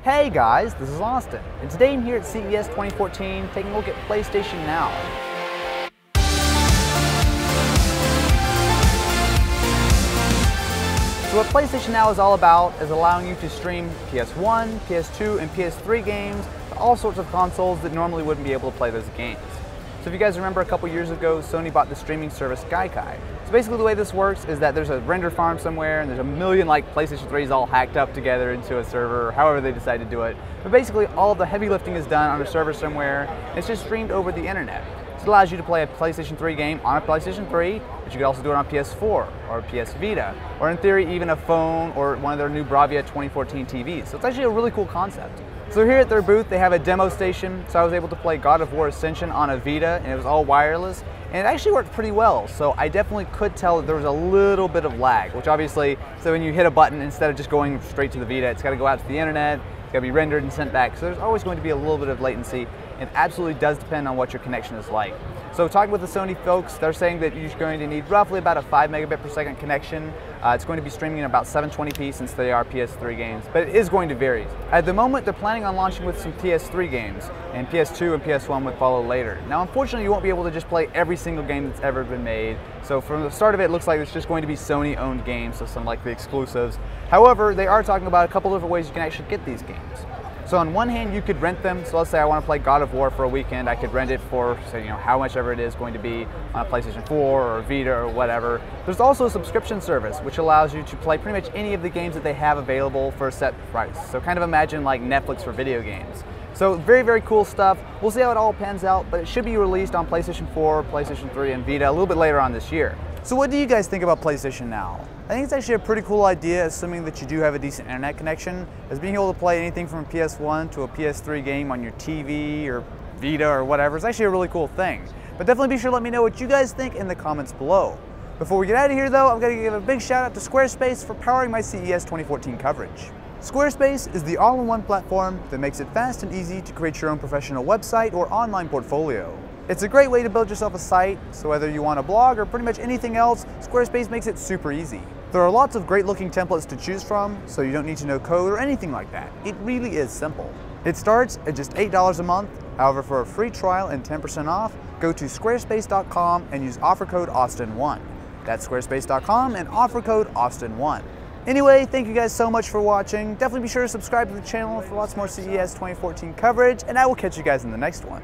Hey guys, this is Austin, and today I'm here at CES 2014 taking a look at PlayStation Now. So what PlayStation Now is all about is allowing you to stream PS1, PS2, and PS3 games to all sorts of consoles that normally wouldn't be able to play those games. So if you guys remember a couple years ago, Sony bought the streaming service Gaikai. So basically the way this works is that there's a render farm somewhere and there's a million PlayStation 3s all hacked up together into a server, or however they decide to do it. But basically all of the heavy lifting is done on a server somewhere and it's just streamed over the internet. So it allows you to play a PlayStation 3 game on a PlayStation 3, but you could also do it on PS4 or PS Vita, or in theory even a phone or one of their new Bravia 2014 TVs. So it's actually a really cool concept. So here at their booth, they have a demo station, so I was able to play God of War Ascension on a Vita, and it was all wireless, and it actually worked pretty well, so I definitely could tell that there was a little bit of lag, which obviously, so when you hit a button, instead of just going straight to the Vita, it's got to go out to the internet, it's got to be rendered and sent back, so there's always going to be a little bit of latency, and it absolutely does depend on what your connection is like. So talking with the Sony folks, they're saying that you're going to need roughly about a 5 megabit per second connection. It's going to be streaming in about 720p since they are PS3 games, but it is going to vary. At the moment, they're planning on launching with some PS3 games, and PS2 and PS1 would follow later. Now, unfortunately, you won't be able to just play every single game that's ever been made. So from the start of it looks like it's just going to be Sony-owned games, so some like the exclusives. However, they are talking about a couple different ways you can actually get these games. So on one hand, you could rent them. So let's say I want to play God of War for a weekend. I could rent it for, say, how much ever it is going to be on a PlayStation 4 or Vita or whatever. There's also a subscription service, which allows you to play pretty much any of the games that they have available for a set price. So kind of imagine like Netflix for video games. So very, very cool stuff. We'll see how it all pans out, but it should be released on PlayStation 4, PlayStation 3, and Vita a little bit later on this year. So what do you guys think about PlayStation Now? I think it's actually a pretty cool idea, assuming that you do have a decent internet connection, as being able to play anything from a PS1 to a PS3 game on your TV or Vita or whatever. It's actually a really cool thing. But definitely be sure to let me know what you guys think in the comments below. Before we get out of here though, I'm going to give a big shout out to Squarespace for powering my CES 2014 coverage. Squarespace is the all-in-one platform that makes it fast and easy to create your own professional website or online portfolio. It's a great way to build yourself a site, so whether you want a blog or pretty much anything else, Squarespace makes it super easy. There are lots of great looking templates to choose from, so you don't need to know code or anything like that. It really is simple. It starts at just $8 a month. However, for a free trial and 10% off, go to squarespace.com and use offer code Austin1. That's squarespace.com and offer code Austin1. Anyway, thank you guys so much for watching. Definitely be sure to subscribe to the channel for lots more CES 2014 coverage, and I will catch you guys in the next one.